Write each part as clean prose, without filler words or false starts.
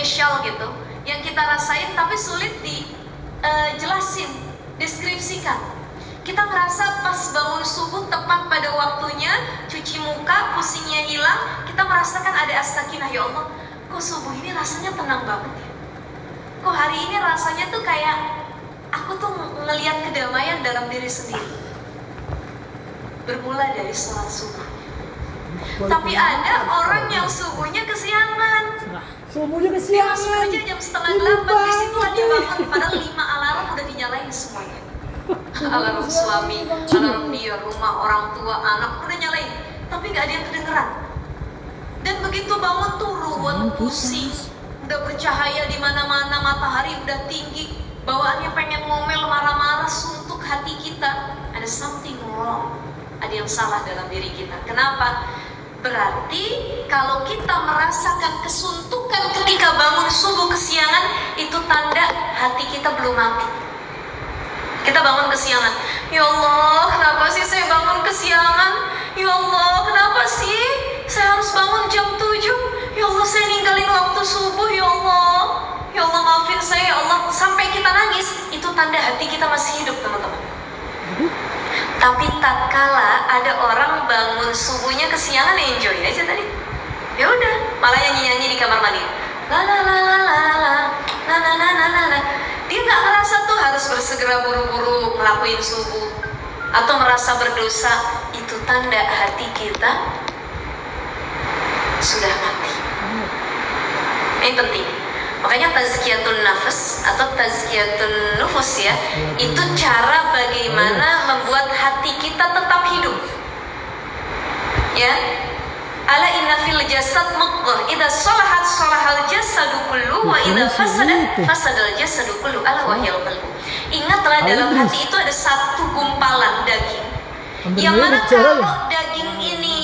spesial gitu yang kita rasain tapi sulit dijelasin, deskripsikan. Kita ngerasa pas bangun subuh tepat pada waktunya, cuci muka, pusingnya hilang, kita merasakan ada as-sakinah. Ya Allah, kok subuh ini rasanya tenang banget ya? Kok hari ini rasanya tuh kayak aku tuh ngelihat kedamaian dalam diri sendiri. Bermula dari sholat subuh. Tapi ada orang yang subuhnya kesiangan. Subuhnya Dia kesiangan. masuk aja jam 7:30, disitulah dia bangun. Padahal 5 alarm udah dinyalain semuanya. Alarm suami, alarm dia, rumah, orang tua, anak udah nyalain, tapi nggak ada yang kedengeran. Dan begitu bangun tuh ruwet, pusing, udah bercahaya di mana-mana, matahari udah tinggi, bawaannya pengen ngomel, marah-marah, suntuk hati kita. Ada something wrong, ada yang salah dalam diri kita. Kenapa? Berarti kalau kita merasakan kesuntukan ketika bangun subuh kesiangan, itu tanda hati kita belum mati. Kita bangun kesiangan. Ya Allah, kenapa sih saya bangun kesiangan? Ya Allah, kenapa sih saya harus bangun jam 7? Ya Allah, saya ninggalin waktu subuh. Ya Allah, ya Allah maafin saya. Ya Allah, sampai kita nangis, itu tanda hati kita masih hidup, teman-teman. Tapi tatkala ada orang bangun subuhnya kesiangan, enjoy aja tadi. Ya udah, malah nyanyi-nyanyi di kamar mandi. La la la la la la, na na na na na na. Dia nggak merasa tuh harus bersegera buru-buru ngelakuin subuh atau merasa berdosa. Itu tanda hati kita sudah mati. Ini penting. Makanya tazkiyatun nafas atau tazkiyatun nufus ya, itu cara bagaimana membuat hati kita tetap hidup. Ya, ala inna fil jasad mudghah idza salahat salahal jasadu kullu wa idza fasadat fasadal jasadu kullu ala wahyal qalbu. Ingatlah dalam hati itu ada satu gumpalan daging. Yang mana kalau daging ini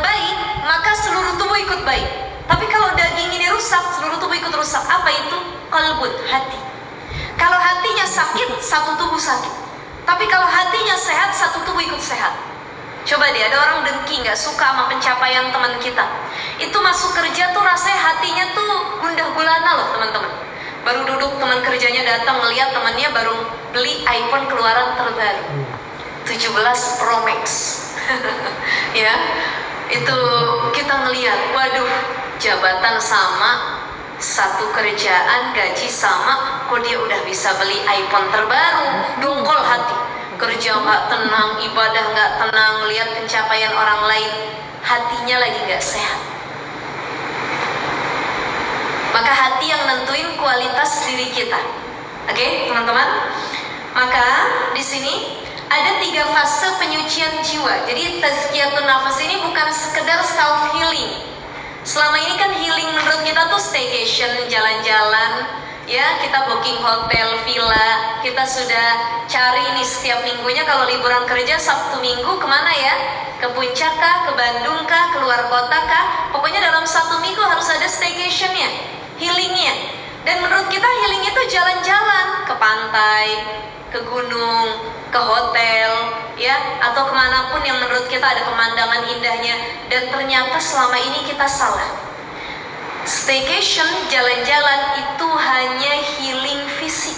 baik, maka seluruh tubuh ikut baik. Tapi kalau daging ini rusak, seluruh tubuh ikut rusak. Apa itu? Qalbun, hati. Kalau hatinya sakit, satu tubuh sakit. Tapi kalau hatinya sehat, satu tubuh ikut sehat. Coba deh, ada orang dengki, nggak suka sama pencapaian teman kita. Itu masuk kerja tuh rasanya hatinya tuh gundah gulana loh teman-teman. Baru duduk, teman kerjanya datang ngeliat temannya baru beli iPhone keluaran terbaru 17 Pro Max. Ya, itu kita ngeliat, waduh, jabatan sama, satu kerjaan, gaji sama, kok dia udah bisa beli iPhone terbaru. Dongkol hati. Kerja nggak tenang, ibadah nggak tenang, lihat pencapaian orang lain, hatinya lagi nggak sehat. Maka hati yang nentuin kualitas diri kita. Oke, teman-teman. Maka di sini ada 3 fase penyucian jiwa. Jadi tazkiyatun nafas ini bukan sekedar self healing. Selama ini kan healing menurut kita tuh staycation, jalan-jalan. Ya, kita booking hotel, villa, kita sudah cari nih setiap minggunya kalau liburan kerja Sabtu Minggu kemana ya? Ke Puncak kah, ke Bandung kah, keluar kota kah? Pokoknya dalam 1 minggu harus ada staycationnya, healingnya. Dan menurut kita healing itu jalan-jalan ke pantai, ke gunung, ke hotel, ya, atau kemanapun yang menurut kita ada pemandangan indahnya. Dan ternyata selama ini kita salah. Staycation, jalan-jalan itu hanya healing fisik,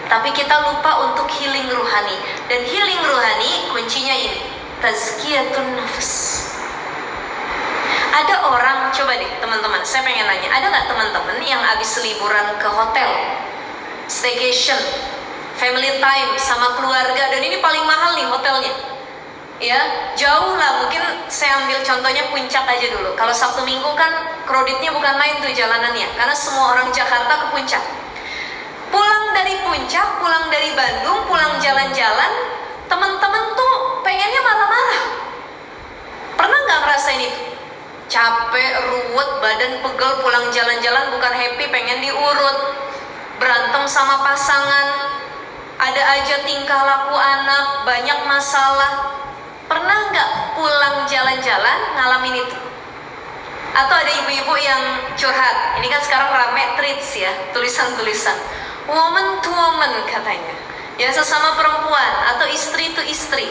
tapi kita lupa untuk healing ruhani. Dan healing ruhani kuncinya ini, tazkiyatun nafas. Ada orang, coba deh teman-teman, saya pengen nanya, ada nggak teman-teman yang habis liburan ke hotel, staycation, family time sama keluarga, dan ini paling mahal nih hotelnya, ya, jauh lah. Mungkin saya ambil contohnya Puncak aja dulu. Kalau Sabtu Minggu kan kreditnya bukan main tuh jalanannya, karena semua orang Jakarta ke Puncak. Pulang dari Puncak, pulang dari Bandung, pulang jalan-jalan, teman-teman tuh pengennya marah-marah. Pernah nggak ngerasain itu? Capek, ruwet, badan pegel, pulang jalan-jalan bukan happy, pengen diurut, berantem sama pasangan, ada aja tingkah laku anak, banyak masalah. Pernah nggak pulang jalan-jalan ngalamin itu? Atau ada ibu-ibu yang curhat, ini kan sekarang rame tweets ya, tulisan-tulisan woman to woman katanya, ya, sesama perempuan atau istri to istri.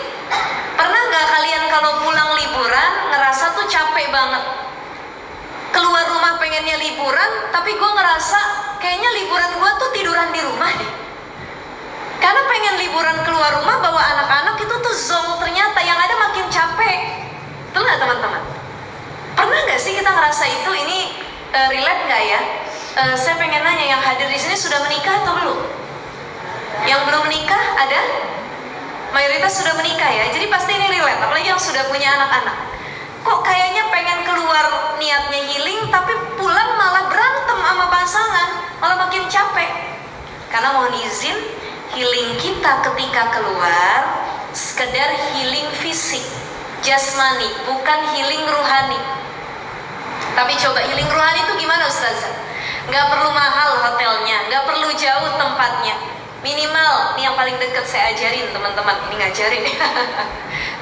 Pernah nggak kalian kalau pulang liburan ngerasa tuh capek banget, keluar rumah pengennya liburan, tapi gue ngerasa kayaknya liburan gue tuh tiduran di rumah deh. Karena pengen liburan keluar rumah bawa anak-anak itu tuh zonk, ternyata yang ada makin capek. Betul nggak teman-teman? Pernah nggak sih kita ngerasa itu? Ini relate nggak ya? Saya pengen nanya, yang hadir di sini sudah menikah atau belum? Yang belum menikah ada? Mayoritas sudah menikah ya, jadi pasti ini relate, apalagi yang sudah punya anak-anak. Kok kayaknya pengen keluar niatnya healing, tapi pulang malah berantem sama pasangan, malah makin capek. Karena mohon izin, healing kita ketika keluar sekedar healing fisik, jasmani, bukan healing rohani. Tapi coba healing rohani itu gimana Ustazah? Nggak perlu mahal hotelnya, nggak perlu jauh tempatnya. Minimal, ini yang paling dekat saya ajarin teman-teman, ini ngajarin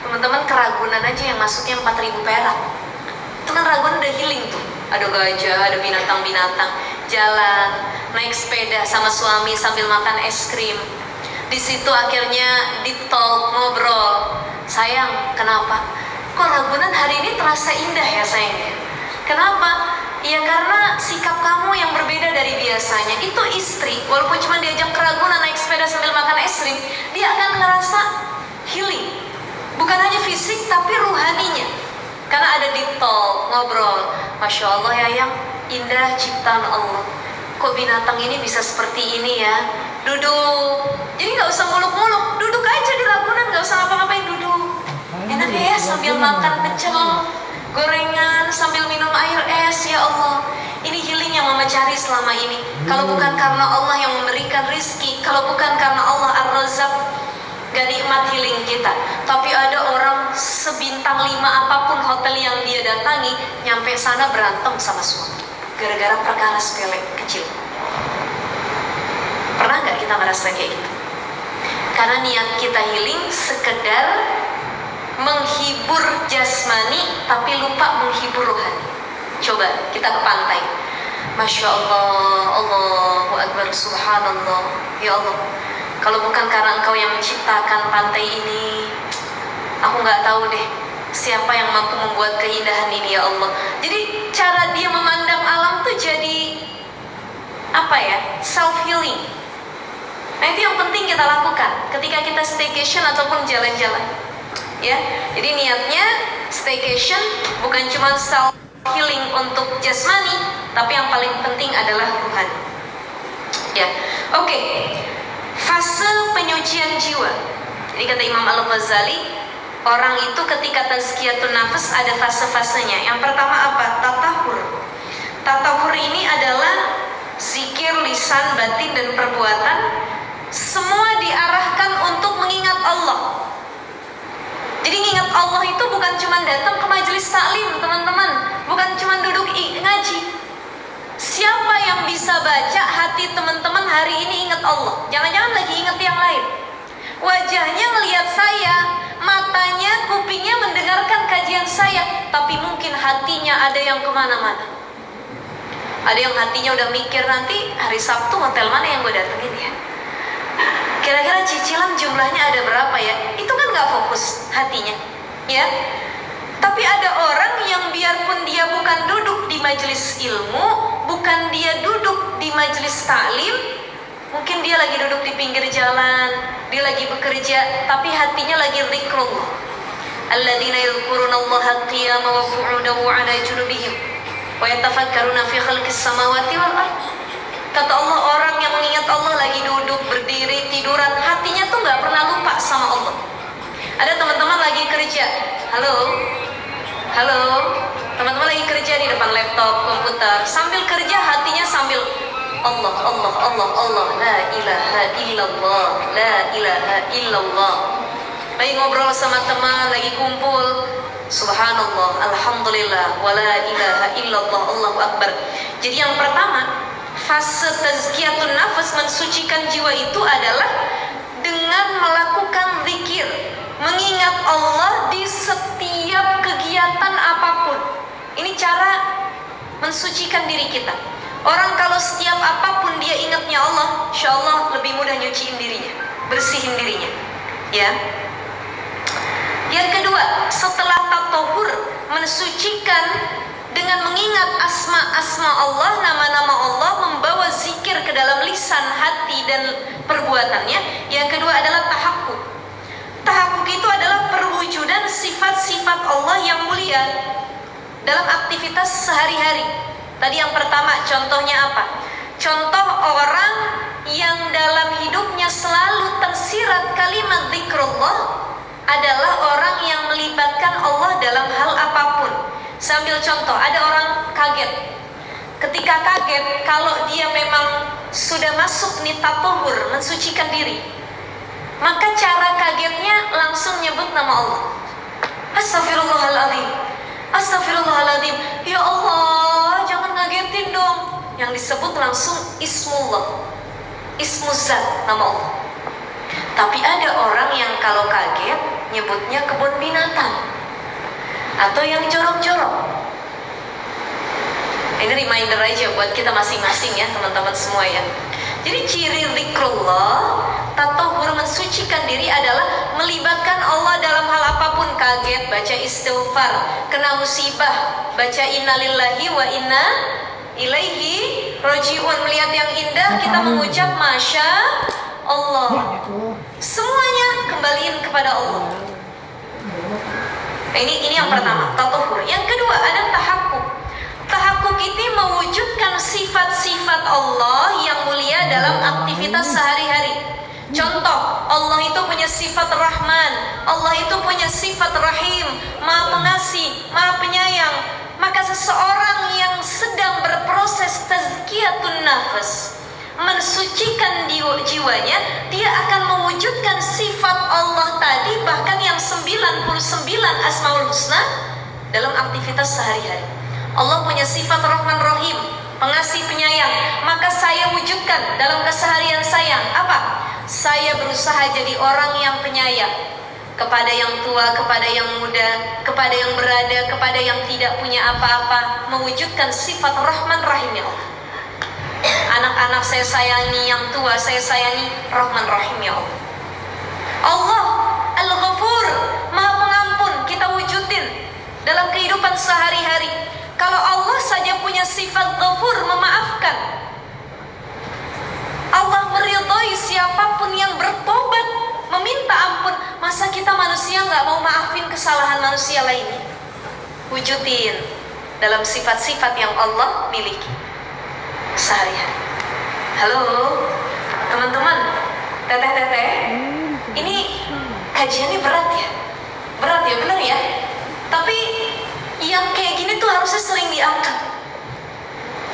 teman-teman, ke Ragunan aja yang masuknya 4.000 perak. Itu kan Ragunan udah healing tuh. Ada gajah, ada binatang-binatang, jalan, naik sepeda sama suami sambil makan es krim. Di situ akhirnya deep talk, ngobrol. Sayang, kenapa? Kok Ragunan hari ini terasa indah ya sayang? Kenapa? Ya karena sikap kamu yang berbeda dari biasanya. Itu istri, walaupun cuma diajak ke Ragunan naik sepeda sambil makan es krim, dia akan ngerasa healing. Bukan hanya fisik, tapi ruhaninya. Karena ada deep talk, ngobrol. Masya Allah ya, yang indah ciptaan Allah. Kok binatang ini bisa seperti ini ya? Duduk. Jadi nggak usah muluk-muluk, duduk aja di Ragunan, nggak usah ngapa-ngapain, duduk. Enak ya sambil makan pecel, gorengan, sambil minum air es. Ya Allah, ini healing yang mama cari selama ini. Kalau bukan karena Allah yang memberikan rizki, kalau bukan karena Allah Ar-Razzaq, gak nikmat healing kita. Tapi ada orang sebintang 5 apapun hotel yang dia datangi, nyampe sana berantem sama suami gara-gara perkara sepele kecil. Pernah gak kita merasa kayak gitu? Karena niat kita healing sekedar menghibur jasmani, tapi lupa menghibur rohani. Coba kita ke pantai. Masya Allah, Allahu Akbar, Subhanallah. Ya Allah, kalau bukan karena Engkau yang menciptakan pantai ini, aku nggak tahu deh siapa yang mampu membuat keindahan ini ya Allah. Jadi cara dia memandang alam tuh jadi apa ya? Self healing. Nah itu yang penting kita lakukan ketika kita staycation ataupun jalan-jalan. Ya, jadi niatnya staycation bukan cuma self healing untuk jasmani, tapi yang paling penting adalah rohani. Ya, oke. Fase penyucian jiwa. Jadi kata Imam Al-Ghazali, orang itu ketika tazkiyatun nafas ada fase-fasenya. Yang pertama apa? Tatahur. Tatahur ini adalah zikir lisan, batin, dan perbuatan. Semua diarahkan untuk mengingat Allah. Jadi ingat Allah itu bukan cuma datang ke majelis taklim, teman-teman, bukan cuma duduk ngaji. Siapa yang bisa baca hati teman-teman hari ini ingat Allah? Jangan-jangan lagi ingat yang lain. Wajahnya ngelihat saya, matanya, kupingnya mendengarkan kajian saya, tapi mungkin hatinya ada yang kemana-mana. Ada yang hatinya udah mikir nanti hari Sabtu hotel mana yang gue datengin ya? Kira-kira cicilan jumlahnya ada berapa ya? Itu kan gak fokus hatinya, ya. Tapi ada orang yang biarpun dia bukan duduk di majelis ilmu, bukan dia duduk di majelis taklim, mungkin dia lagi duduk di pinggir jalan, dia lagi bekerja, tapi hatinya lagi zikrullah. Alladzina yadhkurunallaha qiyaman wa qu'udan wa 'ala junubihim wa yatafakkaruna fi khalqis samawati wal ardh. Kata Allah, orang yang mengingat Allah lagi duduk, berdiri, tiduran, hatinya tuh gak pernah lupa sama Allah. Ada teman-teman lagi kerja, halo, teman-teman lagi kerja di depan laptop, komputer, sambil kerja hatinya sambil Allah, Allah, Allah, Allah, la ilaha illallah, la ilaha illallah. Lagi ngobrol sama teman, lagi kumpul, subhanallah, alhamdulillah, wa la ilaha illallah, Allahu Akbar. Jadi yang pertama, fase tazkiyatun nafas, mensucikan jiwa itu adalah dengan melakukan zikir, mengingat Allah di setiap kegiatan apapun. Ini cara mensucikan diri kita. Orang kalau setiap apapun dia ingatnya Allah, insya Allah lebih mudah nyuciin dirinya, bersihin dirinya. Ya. Yang kedua, setelah tatahur, mensucikan dengan mengingat asma-asma Allah, dan perbuatannya. Yang kedua adalah tahakkuk. Tahakkuk itu adalah perwujudan sifat-sifat Allah yang mulia dalam aktivitas sehari-hari. Tadi yang pertama, contohnya apa? Contoh orang yang dalam hidupnya selalu tersirat kalimat zikrullah adalah orang yang melibatkan Allah dalam hal apapun. Sambil contoh, ada orang kaget. Ketika kaget, kalau dia memang sudah masuk nih tatuhur, mensucikan diri, maka cara kagetnya langsung nyebut nama Allah. Astagfirullahaladzim, astagfirullahaladzim. Ya Allah, jangan ngagetin dong. Yang disebut langsung ismullah, ismuzat, nama Allah. Tapi ada orang yang kalau kaget nyebutnya kebun binatang atau yang jorok-jorok. Ini reminder aja buat kita masing-masing ya, teman-teman semua ya. Jadi ciri zikrullah, tatahur, mensucikan diri adalah melibatkan Allah dalam hal apapun. Kaget, baca istighfar. Kena musibah, baca innalillahi wa inna ilaihi rojiun. Melihat yang indah, kita mengucap masya Allah. Semuanya kembaliin kepada Allah. Nah, ini yang pertama, tatahur. Yang kedua ada tahakkuk. Tahakkuk ini mewujudkan sifat-sifat Allah yang mulia dalam aktivitas sehari-hari. Contoh, Allah itu punya sifat Rahman, Allah itu punya sifat Rahim, Maha Pengasih, Maha Penyayang. Maka seseorang yang sedang berproses tazkiyatun nafas, mensucikan jiwanya, dia akan mewujudkan sifat Allah tadi, bahkan yang 99 Asmaul Husna dalam aktivitas sehari-hari. Allah punya sifat Rahman Rahim, pengasih penyayang. Maka saya wujudkan dalam keseharian saya. Apa? Saya berusaha jadi orang yang penyayang kepada yang tua, kepada yang muda, kepada yang berada, kepada yang tidak punya apa-apa. Mewujudkan sifat Rahman Rahimnya Allah. Anak-anak saya sayangi, yang tua saya sayangi, Rahman Rahimnya Allah. Allah Al-Ghafur, Maha Pengampun, kita wujudin dalam kehidupan sehari-hari. Kalau Allah saja punya sifat ghafur, memaafkan, Allah meridhai siapapun yang bertobat, meminta ampun. Masa kita manusia nggak mau maafin kesalahan manusia lainnya? Wujudin dalam sifat-sifat yang Allah miliki sehari-hari. Halo teman-teman, teteh-teteh, ini kajiannya berat ya? Berat ya, benar ya? Tapi yang kayak gini tuh harusnya sering diangkat,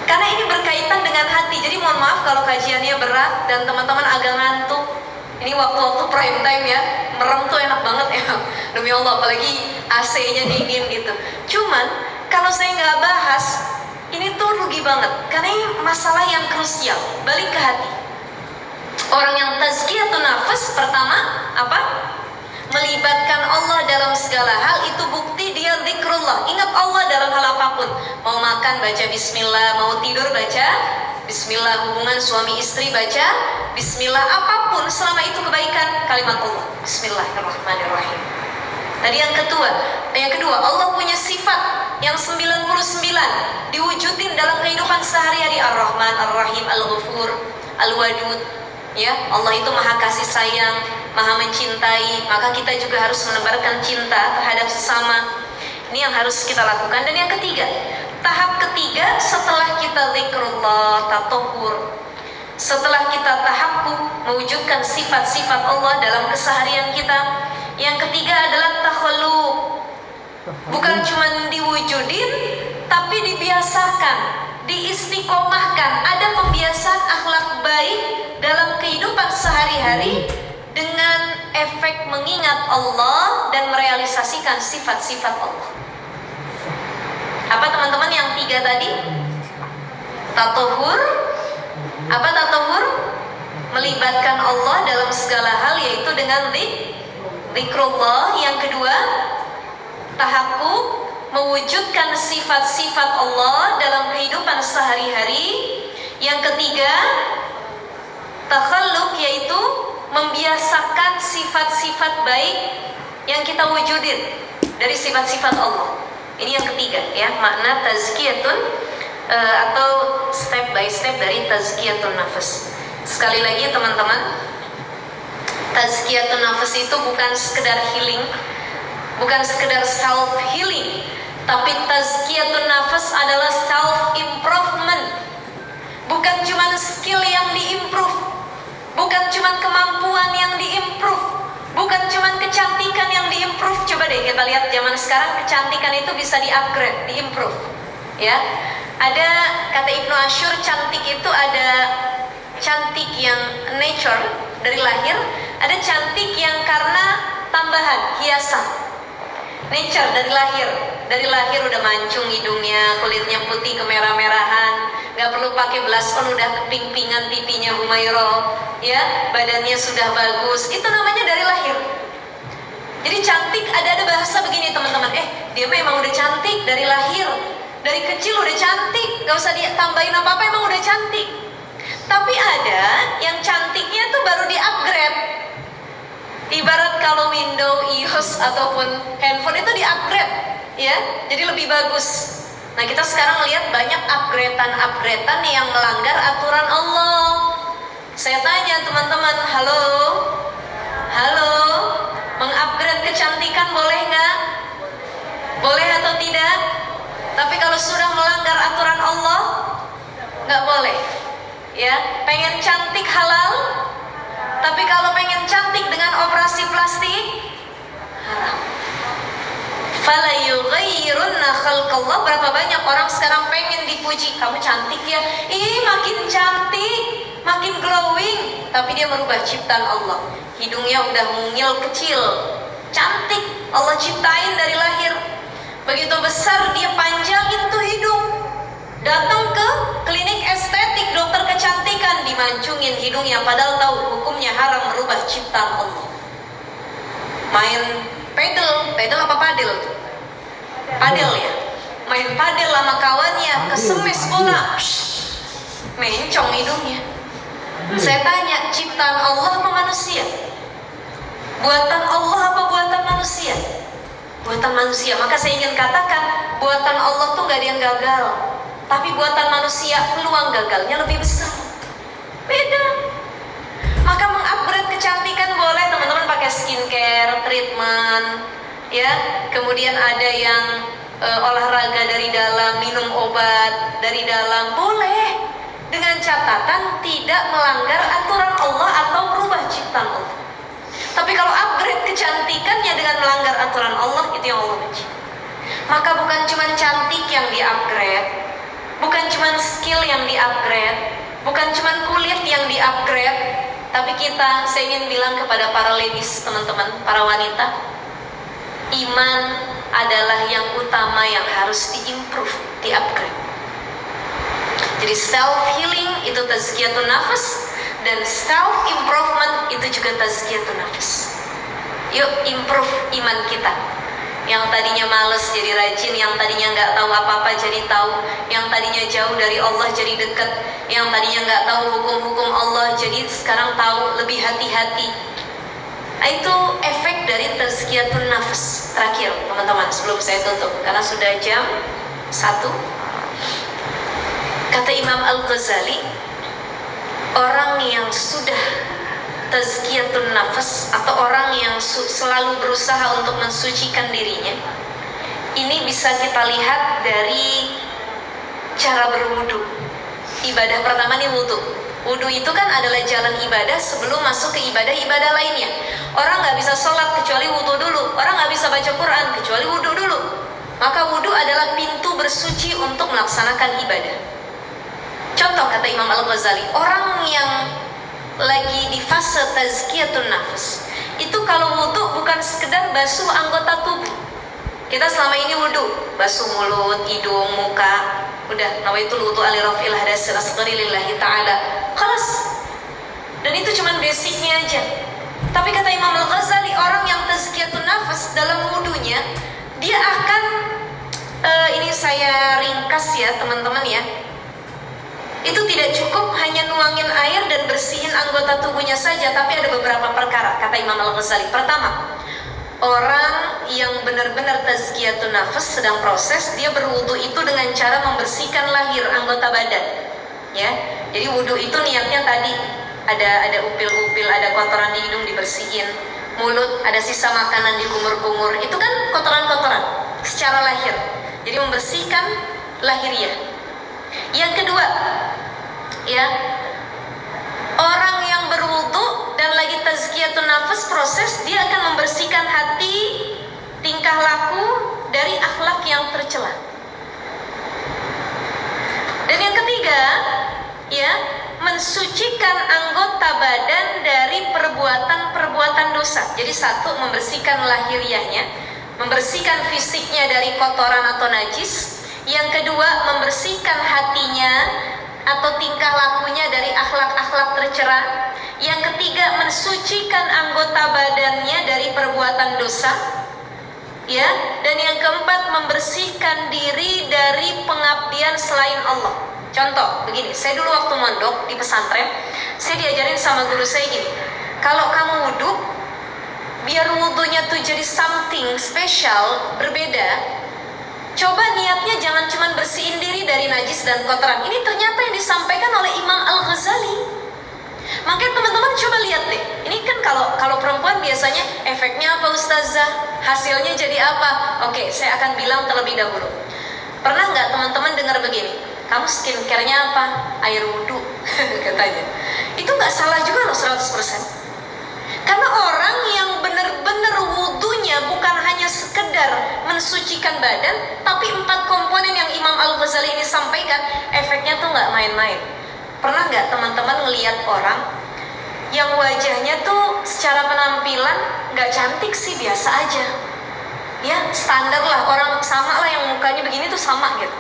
karena ini berkaitan dengan hati. Jadi mohon maaf kalau kajiannya berat dan teman-teman agak ngantuk. Ini waktu-waktu prime time ya, merem tuh enak banget ya, demi Allah, apalagi AC-nya dingin gitu. Cuman kalau saya nggak bahas, ini tuh rugi banget, karena ini masalah yang krusial. Balik ke hati. Orang yang tazkiyatun nafas, pertama apa? Melibatkan Allah dalam segala hal, itu bukti dia zikrullah. Ingat Allah dalam hal apapun. Mau makan baca bismillah, mau tidur baca bismillah, hubungan suami istri baca bismillah, apapun selama itu kebaikan, kalimat Allah, bismillahirrahmanirrahim. Tadi yang kedua, Allah punya sifat yang 99 diwujudin dalam kehidupan sehari-hari. Ar-Rahman, Ar-Rahim, Al-Ghafur, Al-Wadud. Ya, Allah itu maha kasih sayang, maha mencintai. Maka kita juga harus menebarkan cinta terhadap sesama. Ini yang harus kita lakukan. Dan yang ketiga, tahap ketiga setelah kita zikrullah, tatahur, setelah kita tahakkuk, mewujudkan sifat-sifat Allah dalam keseharian kita, yang ketiga adalah takhalluq. Bukan cuma diwujudin, tapi dibiasakan, diistiqomahkan. Ada pembiasaan akhlak baik dalam kehidupan sehari-hari dengan efek mengingat Allah dan merealisasikan sifat-sifat Allah. Apa teman-teman yang tiga tadi? Tatahur. Apa tatahur? Melibatkan Allah dalam segala hal, yaitu dengan zikrullah. Yang kedua, tahakkuk, mewujudkan sifat-sifat Allah dalam kehidupan sehari-hari. Yang ketiga, takhalluq, yaitu membiasakan sifat-sifat baik yang kita wujudin dari sifat-sifat Allah. Ini yang ketiga ya, makna tazkiyatun atau step by step dari tazkiyatun nafas. Sekali lagi teman-teman, tazkiyatun nafas itu bukan sekedar healing, bukan sekedar self healing, tapi tazkiyatun nafas adalah self improvement. Bukan cuma skill yang diimprove, bukan cuma kemampuan yang diimprove, bukan cuma kecantikan yang diimprove. Coba deh kita lihat zaman sekarang, kecantikan itu bisa diupgrade, diimprove. Ya, ada kata Ibnu Ashur, cantik itu ada cantik yang nature dari lahir, ada cantik yang karena tambahan, hiasan. Nature dari lahir udah mancung hidungnya, kulitnya putih kemerah-merahan, nggak perlu pakai blush on udah keping-pingan pipinya Humairah, ya, badannya sudah bagus, itu namanya dari lahir. Jadi cantik ada bahasa begini teman-teman, dia memang udah cantik dari lahir, dari kecil udah cantik, nggak usah ditambahin apa-apa, emang udah cantik. Tapi ada yang cantiknya tuh baru di-upgrade. Ibarat kalau window, iOS ataupun handphone itu di-upgrade, ya, jadi lebih bagus. Nah, kita sekarang lihat banyak upgradean yang melanggar aturan Allah. Saya tanya teman-teman, halo, mengupgrade kecantikan boleh nggak? Boleh atau tidak? Tapi kalau sudah melanggar aturan Allah, nggak boleh. Ya, pengen cantik halal, tapi kalau pengen cantik dengan operasi plastik haram. Fala yughayyirunna khalqallah. Berapa banyak orang sekarang pengen dipuji, kamu cantik ya, makin cantik, makin glowing, tapi dia merubah ciptaan Allah. Hidungnya udah mungil kecil, cantik, Allah ciptain dari lahir. Begitu besar dia panjangin tuh hidung. Datang ke klinik estetik, dokter kecantikan, dimancungin hidungnya, padahal tahu hukumnya haram, merubah ciptaan Allah. Main pedal apa padel? Padel ya. Main padel sama kawannya, kesemes bola, mencong hidungnya. Saya tanya, ciptaan Allah apa manusia? Buatan Allah apa buatan manusia? Buatan manusia. Maka saya ingin katakan, buatan Allah tuh gak ada yang gagal, tapi buatan manusia peluang gagalnya lebih besar. Beda. Maka mengupgrade kecantikan boleh teman-teman, pakai skincare, treatment, ya. Kemudian ada yang olahraga dari dalam, minum obat dari dalam, boleh, dengan catatan tidak melanggar aturan Allah atau merubah ciptaan Allah. Tapi kalau upgrade kecantikannya dengan melanggar aturan Allah, itu yang Allah benci. Maka bukan cuma cantik yang di-upgrade, bukan cuma skill yang di-upgrade, bukan cuma kulit yang di-upgrade, tapi saya ingin bilang kepada para ladies, teman-teman, para wanita, iman adalah yang utama yang harus di-improve, di-upgrade. Jadi self-healing itu tazkiyatun nafas, dan self-improvement itu juga tazkiyatun nafas. Yuk improve iman kita. Yang tadinya males jadi rajin, yang tadinya nggak tahu apa-apa jadi tahu, yang tadinya jauh dari Allah jadi dekat, yang tadinya nggak tahu hukum-hukum Allah jadi sekarang tahu, lebih hati-hati. Itu efek dari tazkiyatun nafas. Terakhir teman-teman, sebelum saya tutup karena sudah jam 1. Kata Imam Al-Ghazali, orang yang sudah tazkiyatun nafas atau orang yang selalu berusaha untuk mensucikan dirinya, ini bisa kita lihat dari cara berwudu. Ibadah pertama nih wudu. Wudu itu kan adalah jalan ibadah sebelum masuk ke ibadah-ibadah lainnya. Orang nggak bisa sholat kecuali wudu dulu. Orang nggak bisa baca Quran kecuali wudu dulu. Maka wudu adalah pintu bersuci untuk melaksanakan ibadah. Contoh kata Imam Al-Ghazali, orang yang lagi di fase tazkiyatun nafas itu kalau wudu bukan sekedar basuh anggota tubuh. Kita selama ini wudu basuh mulut, hidung, muka, udah nawaitul wudu ali rafil hadas asghari lillahi ta'ala, khalas. Dan itu cuman basicnya aja. Tapi kata Imam Al-Ghazali, orang yang tazkiyatun nafas dalam wudunya, dia akan ini saya ringkas ya teman-teman ya, itu tidak cukup hanya nuangin air dan bersihin anggota tubuhnya saja, tapi ada beberapa perkara kata Imam Al-Ghazali. Pertama, orang yang benar-benar tazkiyatun nafas sedang proses, dia berwudu itu dengan cara membersihkan lahir, anggota badan, ya. Jadi wudu itu niatnya tadi ada upil-upil, ada kotoran di hidung dibersihin, mulut ada sisa makanan di kumur-kumur, itu kan kotoran-kotoran secara lahir. Jadi membersihkan lahiriah. Yang kedua, ya, orang yang berwudu dan lagi tazkiyatun nafas proses, dia akan membersihkan hati, tingkah laku dari akhlak yang tercela. Dan yang ketiga, ya, mensucikan anggota badan dari perbuatan-perbuatan dosa. Jadi satu, membersihkan lahiriahnya, membersihkan fisiknya dari kotoran atau najis. Yang kedua, membersihkan hatinya atau tingkah lakunya dari akhlak-akhlak tercela. Yang ketiga, mensucikan anggota badannya dari perbuatan dosa, ya. Dan yang keempat, membersihkan diri dari pengabdian selain Allah. Contoh begini, saya dulu waktu mondok di pesantren, saya diajarin sama guru saya gini, kalau kamu wudhu, biar wudhunya tuh jadi something special, berbeda, coba niatnya jangan cuma bersihin diri dari najis dan kotoran. Ini ternyata yang disampaikan oleh Imam Al-Ghazali. Makanya teman-teman coba lihat deh. Ini kan kalau perempuan biasanya efeknya apa ustazah? Hasilnya jadi apa? Oke, saya akan bilang terlebih dahulu. Pernah nggak teman-teman dengar begini? Kamu skincare-nya apa? Air wudhu katanya. Itu nggak salah juga loh 100%. Karena orang yang benar-benar wudhunya bukan hanya sekedar mensucikan badan, tapi 4 komponen yang Imam Al-Ghazali ini sampaikan, efeknya tuh nggak main-main. Pernah nggak teman-teman ngelihat orang yang wajahnya tuh secara penampilan nggak cantik sih, biasa aja, ya standar lah, orang sama lah yang mukanya begini tuh sama gitu.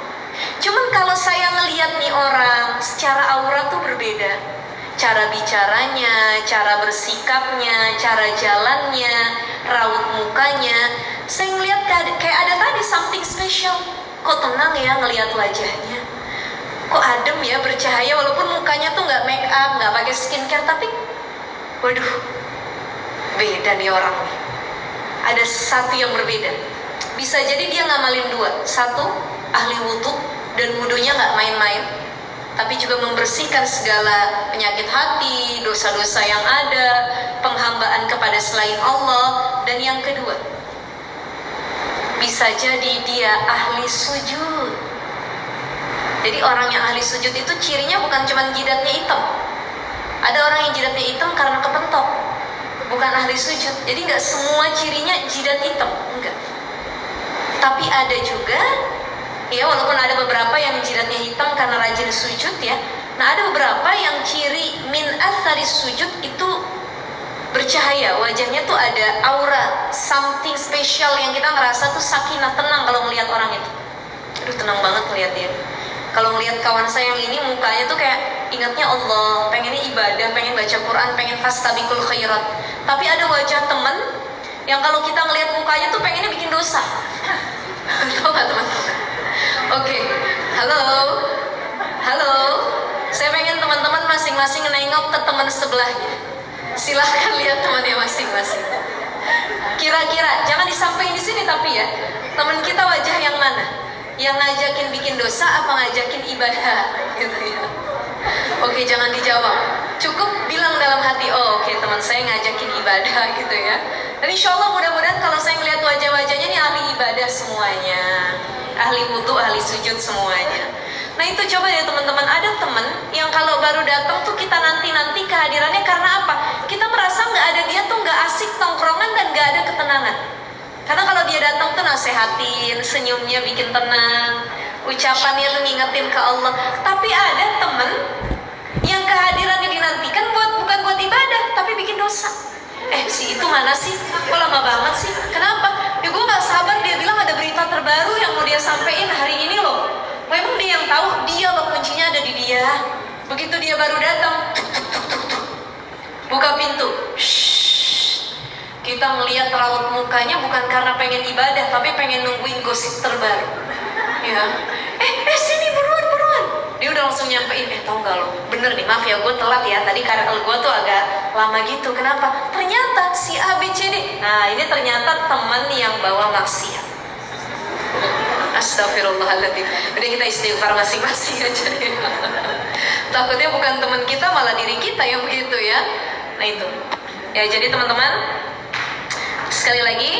Cuman kalau saya ngelihat nih orang secara aura tuh berbeda, cara bicaranya, cara bersikapnya, cara jalannya, raut mukanya, saya ngelihat kayak ada tadi something special. Kok tenang ya ngelihat wajahnya, kok adem ya, bercahaya, walaupun mukanya tuh nggak make up, nggak pakai skincare, tapi waduh, beda nih orang nih. Ada satu yang berbeda. Bisa jadi dia ngamalin 2. Satu, ahli wudhu, dan wudhunya nggak main-main, tapi juga membersihkan segala penyakit hati, dosa-dosa yang ada, penghambaan kepada selain Allah. Dan yang kedua, bisa jadi dia ahli sujud. Jadi orang yang ahli sujud itu cirinya bukan cuma jidatnya hitam. Ada orang yang jidatnya hitam karena kepentok, bukan ahli sujud. Jadi nggak semua cirinya jidat hitam, enggak. Tapi ada juga, ya walaupun ada beberapa yang jidatnya hitam karena rajin sujud ya. Nah ada beberapa yang ciri min athari sujud itu bercahaya, wajahnya tuh ada aura, something special yang kita ngerasa tuh sakinah, tenang kalau melihat orang itu. Aduh tenang banget melihat dia. Kalau ngelihat kawan saya yang ini mukanya tuh kayak ingatnya Allah, pengennya ibadah, pengen baca Quran, pengen fastabiqul khairat. Tapi ada wajah temen yang kalau kita ngelihat mukanya tuh pengennya bikin dosa. Tahu nggak teman-teman? Oke, halo. Saya pengen teman-teman masing-masing nengok ke teman sebelahnya. Silahkan lihat temannya masing-masing. Kira-kira jangan disampaikan di sini tapi ya, teman kita wajah yang mana? Yang ngajakin bikin dosa apa ngajakin ibadah gitu ya. Oke, jangan dijawab, cukup bilang dalam hati, oh oke, teman saya ngajakin ibadah gitu ya. Dan insya Allah mudah-mudahan kalau saya ngeliat wajah-wajahnya ini ahli ibadah semuanya, ahli wudhu, ahli sujud semuanya. Nah itu coba ya teman-teman, ada teman yang kalau baru datang tuh kita nanti-nanti kehadirannya, karena apa? Kita merasa nggak ada dia tuh nggak asik tongkrongan dan nggak ada ketenangan. Karena kalau dia datang tuh nasehatin, senyumnya bikin tenang, ucapannya tuh ngingetin ke Allah. Tapi ada temen yang kehadirannya dinantikan bukan buat ibadah, tapi bikin dosa. Si itu mana sih? Kok lama banget sih? Kenapa? Ya gue gak sabar, dia bilang ada berita terbaru yang mau dia sampein hari ini loh. Memang dia yang tahu, dia loh kuncinya ada di dia. Begitu dia baru datang, buka pintu, kita ngelihat raut mukanya bukan karena pengen ibadah, tapi pengen nungguin gosip terbaru. Ya, sini buruan. Dia udah langsung nyampein, tau gak lo, bener nih, maaf ya gue telat ya, tadi karena gue tuh agak lama gitu. Kenapa? Ternyata si ABCD. Nah ini ternyata teman yang bawa maksiat. Astagfirullahaladzim. Udah kita istighfar masing-masing aja ya. Takutnya bukan teman kita, malah diri kita yang begitu ya. Nah itu ya, jadi teman-teman sekali lagi,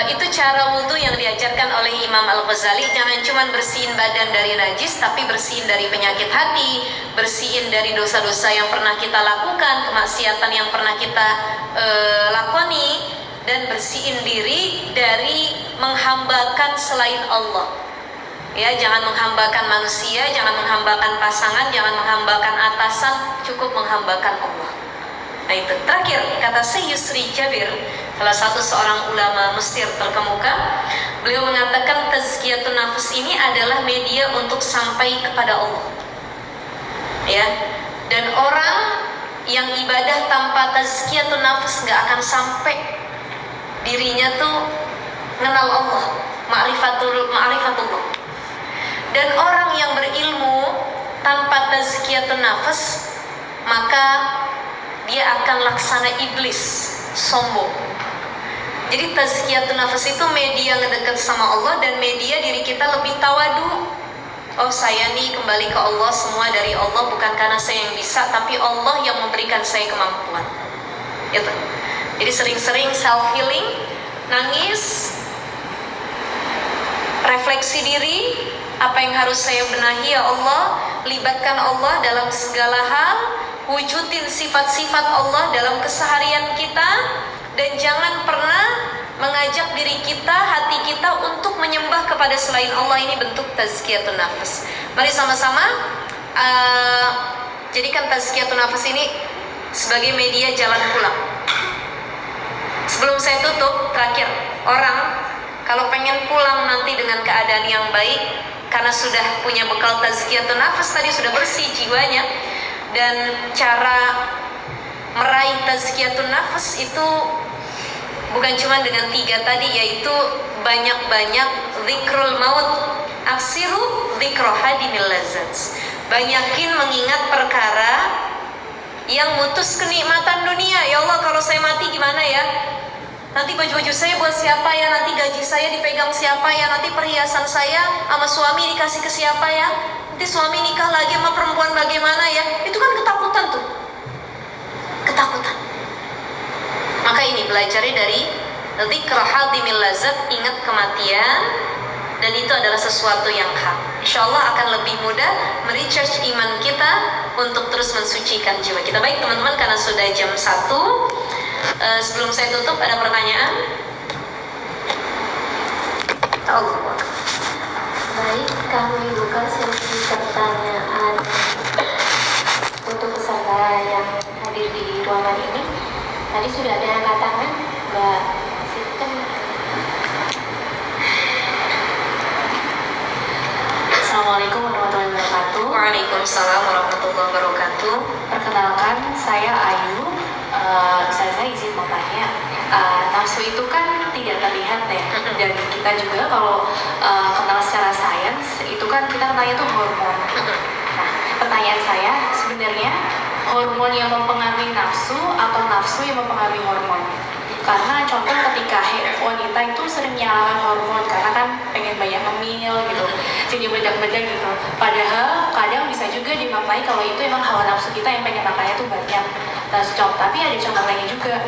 itu cara wudhu yang diajarkan oleh Imam Al-Ghazali. Jangan cuma bersihin badan dari najis, tapi bersihin dari penyakit hati, bersihin dari dosa-dosa yang pernah kita lakukan, kemaksiatan yang pernah kita lakoni, dan bersihin diri dari menghambakan selain Allah. Ya, jangan menghambakan manusia, jangan menghambakan pasangan, jangan menghambakan atasan, cukup menghambakan Allah. Nah itu terakhir kata Syekh Yusri Jabir, salah satu seorang ulama Mesir terkemuka. Beliau mengatakan tazkiyatun nafs ini adalah media untuk sampai kepada Allah. Ya, dan orang yang ibadah tanpa tazkiyatun nafs gak akan sampai dirinya tuh mengenal Allah, ma'rifatullah. Dan orang yang berilmu tanpa tazkiyatun nafs, maka dia akan laksana iblis, sombong. Jadi tazkiyatun nafs itu media ngedekat sama Allah dan media diri kita lebih tawadu. Oh, saya nih kembali ke Allah, semua dari Allah, bukan karena saya yang bisa, tapi Allah yang memberikan saya kemampuan. Itu. Jadi sering-sering self healing, nangis, refleksi diri, apa yang harus saya benahi ya Allah, libatkan Allah dalam segala hal, wujudin sifat-sifat Allah dalam keseharian kita, dan jangan pernah mengajak diri kita, hati kita untuk menyembah kepada selain Allah. Ini bentuk tazkiyatun nafs. Mari sama-sama jadikan tazkiyatun nafs ini sebagai media jalan pulang. Sebelum saya tutup, terakhir, orang kalau pengen pulang nanti dengan keadaan yang baik, karena sudah punya bekal tazkiyatun nafs tadi, sudah bersih jiwanya, dan cara meraih tazkiyatun nafs itu bukan cuma dengan 3 tadi, yaitu banyak-banyak zikrul maut, aksiru zikro hadimil lazat. Banyakin mengingat perkara yang mutus kenikmatan dunia. Ya Allah, kalau saya mati gimana ya? Nanti baju-baju saya buat siapa ya? Nanti gaji saya dipegang siapa ya? Nanti perhiasan saya sama suami dikasih ke siapa ya? Nanti suami nikah lagi sama perempuan bagaimana ya? Itu kan ketakutan tuh. Ketakutan. Maka ini belajarnya dari dzikra hadimil lazat, ingat kematian, dan itu adalah sesuatu yang hak. Insya Allah akan lebih mudah merecharge iman kita untuk terus mensucikan jiwa kita. Baik teman-teman, karena sudah jam 1, sebelum saya tutup, ada pertanyaan? Allah. Baik, kami buka sesi pertanyaan untuk peserta yang hadir di ruangan ini. Tadi sudah ada angkat tangan, Mbak Sinten. Assalamualaikum warahmatullahi wabarakatuh. Waalaikumsalam warahmatullahi wabarakatuh. Perkenalkan, saya Ayu. Saya izin bertanya, nafsu itu kan tidak terlihat ya, dan kita juga kalau kenal secara sains itu kan kita kenalnya itu hormon. Nah, pertanyaan saya sebenarnya, hormon yang mempengaruhi nafsu atau nafsu yang mempengaruhi hormon? Karena contoh ketika wanita itu sering menyalahkan hormon karena kan pengen banyak ngemil gitu, jadi meledak-meledak gitu. Padahal kadang bisa juga dimaknai kalau itu emang hawa nafsu kita yang pengen makannya tuh banyak. Tapi ada contoh lainnya juga,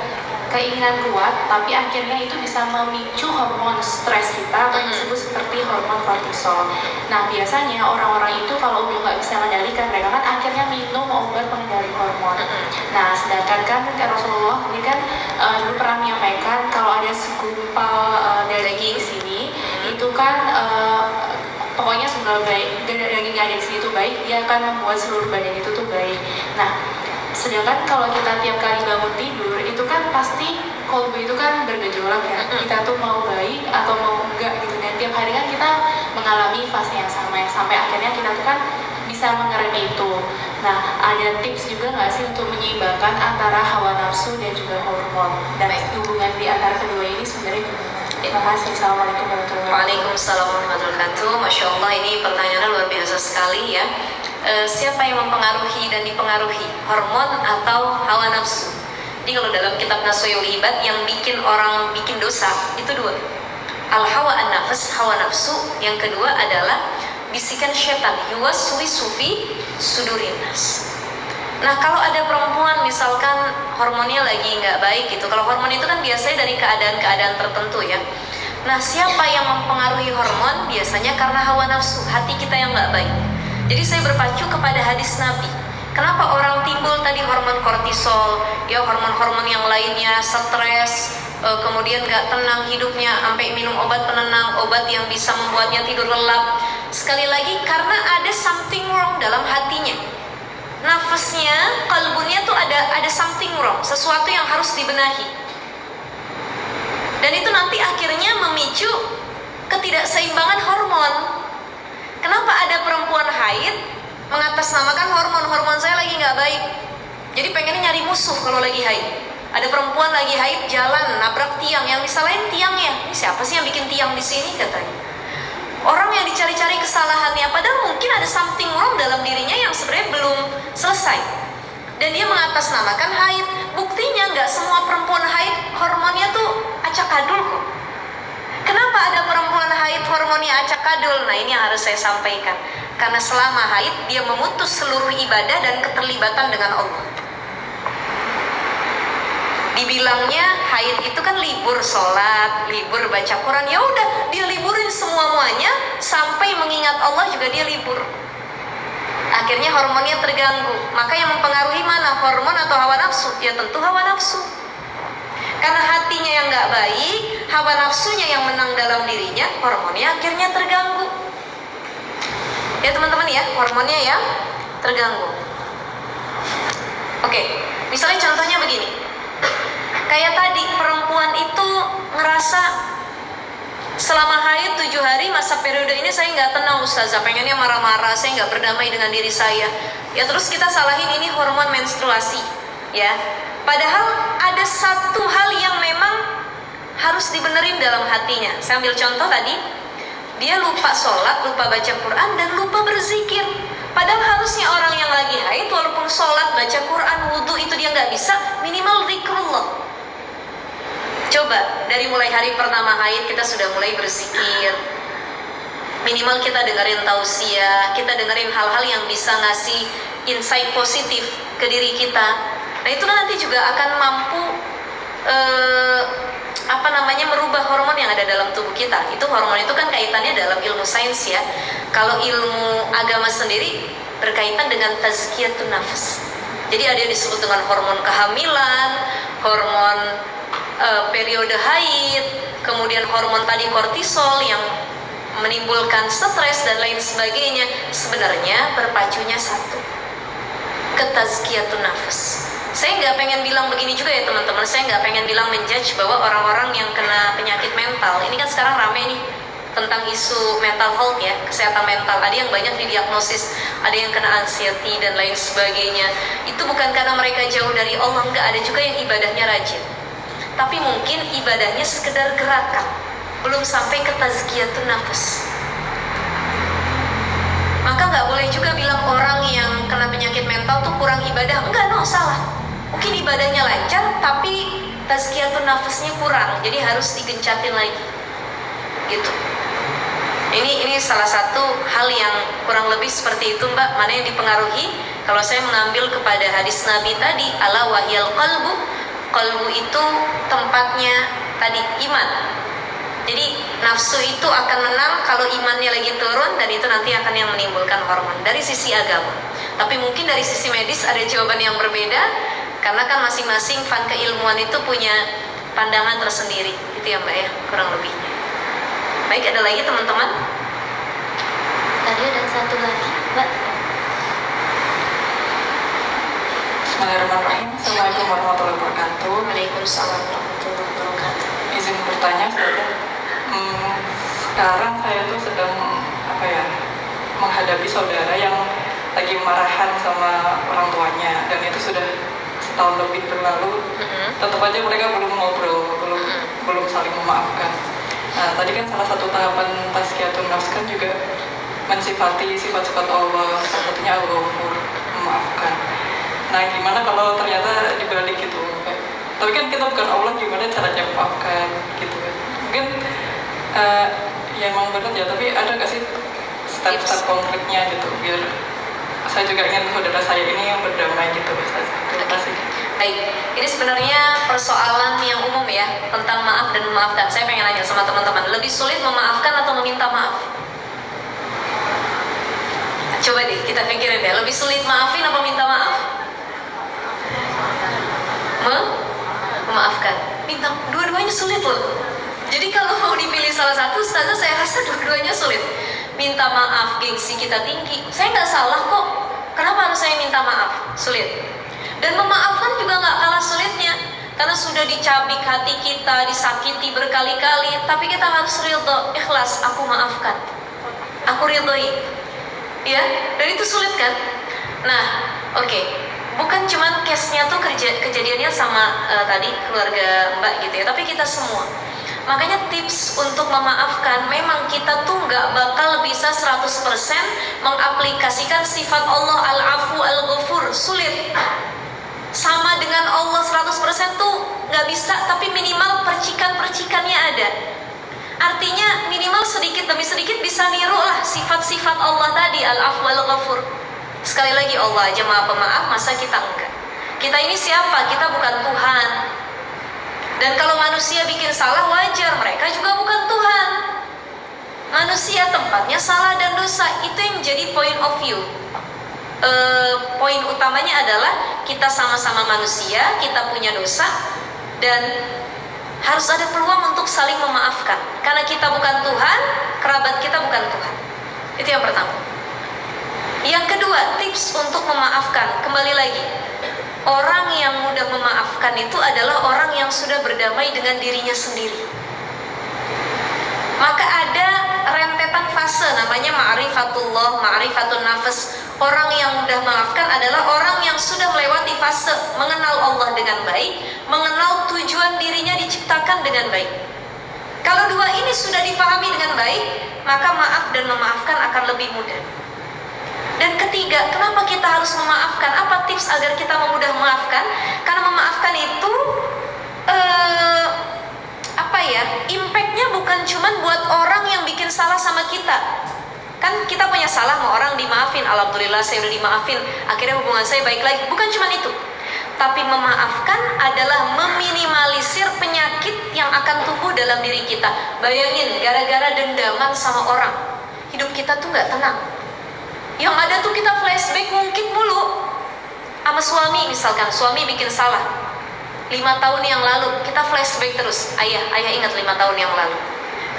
keinginan kuat tapi akhirnya itu bisa memicu hormon stres kita atau disebut seperti hormon kortisol. Nah biasanya orang-orang itu kalau udah nggak bisa mengendalikan, mereka kan akhirnya minum obat pengendali hormon. Nah sedangkan kan Rasulullah ini kan dulu pernah menyampaikan kalau ada segumpal daging di sini itu kan pokoknya sebenarnya baik, daging yang ada di sini itu baik, dia akan membuat seluruh badan itu tuh baik. Nah sedangkan kalau kita tiap kali bangun tidur itu kan pasti kolbu itu kan bergejolak ya, kita tuh mau baik atau mau enggak gitu, dan tiap hari kan kita mengalami fase yang sama ya, sampai akhirnya kita tuh kan bisa mengerem itu. Nah ada tips juga nggak sih untuk menyeimbangkan antara hawa nafsu dan juga hormon, dan hubungan di antara kedua ini sebenarnya gimana? Terima kasih. Assalamualaikum warahmatullahi wabarakatuh. Waalaikumsalam warahmatullahi wabarakatuh. Masya Allah, ini pertanyaannya luar biasa sekali ya. Siapa yang mempengaruhi dan dipengaruhi, hormon atau hawa nafsu? Jadi kalau dalam kitab Naswaul Ibad, yang bikin orang bikin dosa itu 2. Al hawa an nafs, hawa nafsu. Yang kedua adalah bisikan setan, yuwaswisu fi sudurin nas. Nah, kalau ada perempuan misalkan hormonnya lagi nggak baik gitu. Kalau hormon itu kan biasanya dari keadaan-keadaan tertentu ya. Nah, siapa yang mempengaruhi hormon? Biasanya karena hawa nafsu, hati kita yang nggak baik. Jadi saya berpacu kepada hadis Nabi. Kenapa orang timbul tadi hormon kortisol, ya hormon-hormon yang lainnya, stres, kemudian gak tenang hidupnya, sampai minum obat penenang, obat yang bisa membuatnya tidur lelap. Sekali lagi karena ada something wrong dalam hatinya. Nafasnya, kalbunya tuh ada something wrong, sesuatu yang harus dibenahi. Dan itu nanti akhirnya memicu ketidakseimbangan hormon. Kenapa ada perempuan haid mengatasnamakan hormon saya lagi nggak baik, jadi pengennya nyari musuh kalau lagi haid. Ada perempuan lagi haid jalan nabrak tiang, yang disalahin tiangnya. Ini siapa sih yang bikin tiang di sini katanya? Orang yang dicari-cari kesalahannya, padahal mungkin ada something wrong dalam dirinya yang sebenarnya belum selesai. Dan dia mengatasnamakan haid. Buktinya nggak semua perempuan haid hormonnya tuh acak-adul kok. Kenapa ada perempuan haid hormonnya acak-adul? Nah, ini yang harus saya sampaikan. Karena selama haid dia memutus seluruh ibadah dan keterlibatan dengan Allah. Dibilangnya haid itu kan libur sholat, libur baca Quran. Ya udah, dia liburin semuanya sampai mengingat Allah juga dia libur. Akhirnya hormonnya terganggu. Maka yang mempengaruhi mana? Hormon atau hawa nafsu? Ya tentu hawa nafsu. Karena hatinya yang nggak baik, hawa nafsunya yang menang dalam dirinya, hormonnya akhirnya terganggu. Ya teman-teman ya, hormonnya yang terganggu. Oke, misalnya contohnya begini. Kayak tadi, perempuan itu ngerasa selama haid 7 hari masa periode ini saya nggak tenang ustazah, pengennya marah-marah, saya nggak berdamai dengan diri saya. Ya terus kita salahin ini hormon menstruasi, ya. Padahal ada satu hal yang memang harus dibenerin dalam hatinya. Saya ambil contoh tadi, dia lupa sholat, lupa baca Quran, dan lupa berzikir. Padahal harusnya orang yang lagi haid, walaupun sholat, baca Quran, wudhu itu dia nggak bisa, minimal zikrullah. Coba, dari mulai hari pertama haid kita sudah mulai berzikir. Minimal kita dengerin tausiah, kita dengerin hal-hal yang bisa ngasih insight positif ke diri kita. Nah itu nanti juga akan mampu merubah hormon yang ada dalam tubuh kita. Itu hormon itu kan kaitannya dalam ilmu sains ya. Kalau ilmu agama sendiri berkaitan dengan tazkiyatun nafs. Jadi ada yang disebut dengan hormon kehamilan, hormon periode haid, kemudian hormon tadi kortisol yang menimbulkan stres dan lain sebagainya. Sebenarnya berpacunya satu, ketazkiyatun nafs. Saya nggak pengen bilang begini juga ya teman-teman, saya nggak pengen bilang menjudge bahwa orang-orang yang kena penyakit mental, ini kan sekarang rame nih tentang isu mental health ya, kesehatan mental. Ada yang banyak didiagnosis, ada yang kena anxiety dan lain sebagainya. Itu bukan karena mereka jauh dari Allah, nggak. Ada juga yang ibadahnya rajin, tapi mungkin ibadahnya sekedar gerakan, belum sampai ke tazkiyatun nafs. Maka nggak boleh juga bilang orang yang kena penyakit mental tuh kurang ibadah. Enggak, no, salah. Mungkin ibadahnya lancar, tapi tazkiyatun nafasnya kurang, jadi harus digencatin lagi. Gitu. Ini salah satu hal yang kurang lebih seperti itu Mbak. Mana yang dipengaruhi? Kalau saya mengambil kepada hadis Nabi tadi, ala wahyal qalbu. Qalbu itu tempatnya tadi iman. Jadi nafsu itu akan menang kalau imannya lagi turun, dan itu nanti akan yang menimbulkan hormon dari sisi agama. Tapi mungkin dari sisi medis ada jawaban yang berbeda, karena kan masing-masing fan keilmuan itu punya pandangan tersendiri. Itu ya Mbak ya, kurang lebihnya. Baik, ada lagi teman-teman? Tadi ada satu lagi, Mbak. Bismillahirrahmanirrahim. Assalamualaikum warahmatullahi wabarakatuh. Waalaikumsalam warahmatullahi wabarakatuh. Izin bertanya, sekarang saya tuh sedang menghadapi saudara yang lagi marahan sama orang tuanya, dan itu sudah setahun lebih berlalu. Tetap aja mereka belum ngobrol, belum saling memaafkan. Nah, tadi kan salah satu tahapan tazkiyatun nafs kan juga mensifati sifat-sifat Allah, salah satunya Al-Ghafur, memaafkan. Nah, gimana kalau ternyata dibalik gitu? Tapi kan kita bukan Allah, gimana caranya memaafkan gitu kan? Mungkin ya emang benar ya, tapi ada nggak sih step-step konkretnya gitu, biar saya juga ingin saudara saya ini yang berdamai gitu. Terima kasih. Baik, ini sebenarnya persoalan yang umum ya, tentang maaf dan memaafkan. Saya pengen nanya sama teman-teman, lebih sulit memaafkan atau meminta maaf? Coba deh kita pikirin ya, lebih sulit maafin apa minta maaf? Memaafkan. Minta, dua-duanya sulit loh. Jadi kalau mau dipilih salah satu, ustazah saya rasa dua-duanya sulit. Minta maaf, gengsi kita tinggi. Saya nggak salah kok. Kenapa harus saya minta maaf? Sulit. Dan memaafkan juga nggak kalah sulitnya, karena sudah dicabik hati kita, disakiti berkali-kali, tapi kita harus ridho, ikhlas, aku maafkan, aku ridhoi, ya. Dan itu sulit kan? Nah, oke. Bukan cuman case-nya tuh kejadiannya sama tadi keluarga Mbak gitu ya, tapi kita semua. Makanya tips untuk memaafkan, memang kita tuh nggak bakal bisa 100% mengaplikasikan sifat Allah al-afu al-ghafur, sulit. Sama dengan Allah 100% tuh nggak bisa, tapi minimal percikan-percikannya ada. Artinya minimal sedikit demi sedikit bisa niru lah sifat-sifat Allah tadi, al-afu al-ghafur. Sekali lagi, Allah aja maha pemaaf, masa kita enggak? Kita ini siapa? Kita bukan Tuhan. Dan kalau manusia bikin salah, wajar, mereka juga bukan Tuhan. Manusia tempatnya salah dan dosa, itu yang jadi point of view. Poin utamanya adalah kita sama-sama manusia, kita punya dosa, dan harus ada peluang untuk saling memaafkan. Karena kita bukan Tuhan, kerabat kita bukan Tuhan. Itu yang pertama. Yang kedua, tips untuk memaafkan. Kembali lagi, orang yang mudah memaafkan itu adalah orang yang sudah berdamai dengan dirinya sendiri. Maka ada rentetan fase namanya ma'rifatullah, ma'rifatun nafs. Orang yang mudah memaafkan adalah orang yang sudah melewati fase mengenal Allah dengan baik, mengenal tujuan dirinya diciptakan dengan baik. Kalau dua ini sudah dipahami dengan baik, maka maaf dan memaafkan akan lebih mudah. Dan ketiga, kenapa kita harus memaafkan? Apa tips agar kita mudah memaafkan? Karena memaafkan itu impactnya bukan cuma buat orang yang bikin salah sama kita. Kan kita punya salah, mau orang dimaafin, alhamdulillah saya udah dimaafin, akhirnya hubungan saya baik lagi. Bukan cuma itu, tapi memaafkan adalah meminimalisir penyakit yang akan tumbuh dalam diri kita. Bayangin, gara-gara dendaman sama orang, hidup kita tuh nggak tenang. Yang ada tuh kita flashback mungkin mulu sama suami, misalkan suami bikin salah 5 tahun yang lalu, kita flashback terus. Ayah ingat 5 tahun yang lalu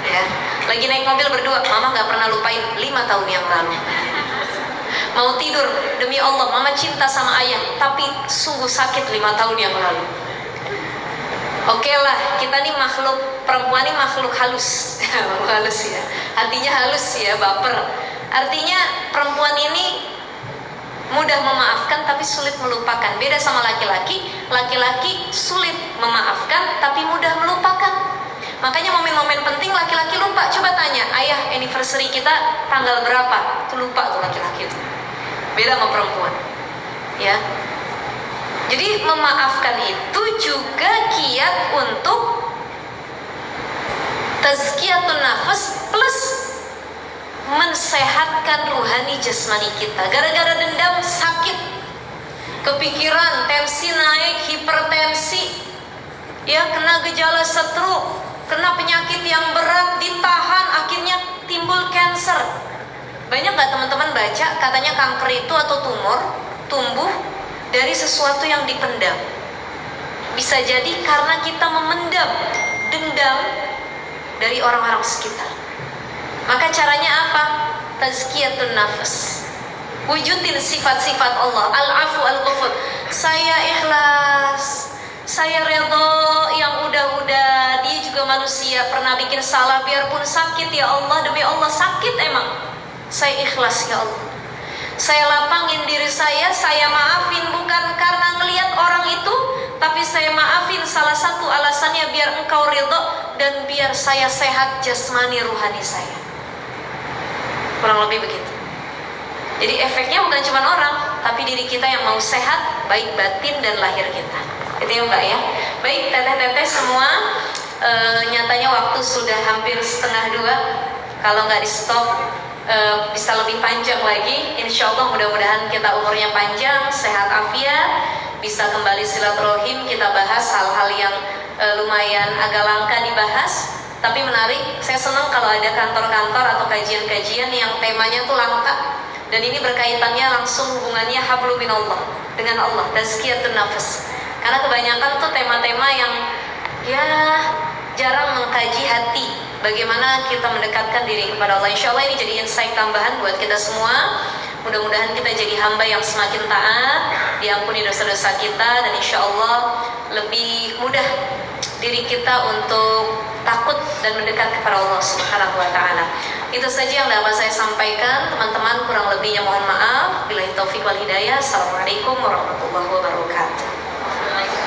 ya. Lagi naik mobil berdua, mama nggak pernah lupain 5 tahun yang lalu. Mau tidur, demi Allah mama cinta sama ayah, tapi sungguh sakit 5 tahun yang lalu. Oke lah, kita nih makhluk perempuan nih makhluk halus halus ya, hatinya halus ya, baper. Artinya perempuan ini mudah memaafkan tapi sulit melupakan. Beda sama laki-laki, laki-laki sulit memaafkan tapi mudah melupakan. Makanya momen-momen penting laki-laki lupa. Coba tanya, ayah anniversary kita tanggal berapa? Itu lupa tuh laki-laki itu. Beda sama perempuan ya. Jadi memaafkan itu juga kiat untuk tazkiyatun nafas plus mensehatkan ruhani jasmani kita. Gara-gara dendam sakit, kepikiran, tensi naik, hipertensi, ya kena gejala stroke, kena penyakit yang berat, ditahan, akhirnya timbul cancer. Banyak nggak teman-teman baca katanya kanker itu atau tumor tumbuh dari sesuatu yang dipendam. Bisa jadi karena kita memendam dendam dari orang-orang sekitar. Maka caranya apa? Tazkiyatun nafas. Wujudin sifat-sifat Allah, al-afu al-ghafur. Saya ikhlas, saya redha yang udah-udah. Dia juga manusia, pernah bikin salah, biarpun sakit ya Allah, demi Allah sakit emang. Saya ikhlas ya Allah. Saya lapangin diri saya maafin bukan karena ngelihat orang itu, tapi saya maafin salah satu alasannya biar engkau ridho dan biar saya sehat jasmani rohani saya. Kurang lebih begitu. Jadi efeknya bukan cuma orang, tapi diri kita yang mau sehat, baik batin dan lahir kita. Itu ya Mbak ya. Baik teteh-teteh semua, nyatanya waktu sudah hampir 1:30. Kalau nggak di stop bisa lebih panjang lagi. Insya Allah mudah-mudahan kita umurnya panjang, sehat afiat, bisa kembali silaturahim, kita bahas hal-hal yang lumayan agak langka dibahas, tapi menarik. Saya senang kalau ada kantor-kantor atau kajian-kajian yang temanya tuh langka, dan ini berkaitannya langsung hubungannya hablu minallah, dengan Allah, tazkiyatun nafas. Karena kebanyakan tuh tema-tema yang ya jarang mengkaji hati, bagaimana kita mendekatkan diri kepada Allah. Insya Allah ini jadi insight tambahan buat kita semua. Mudah-mudahan kita jadi hamba yang semakin taat, diampuni dosa-dosa kita, dan insya Allah lebih mudah diri kita untuk takut dan mendekat kepada Allah Subhanahu wa Ta'ala. Itu saja yang dapat saya sampaikan, teman-teman. Kurang lebihnya mohon maaf. Billahi taufiq wal hidayah. Assalamualaikum warahmatullahi wabarakatuh.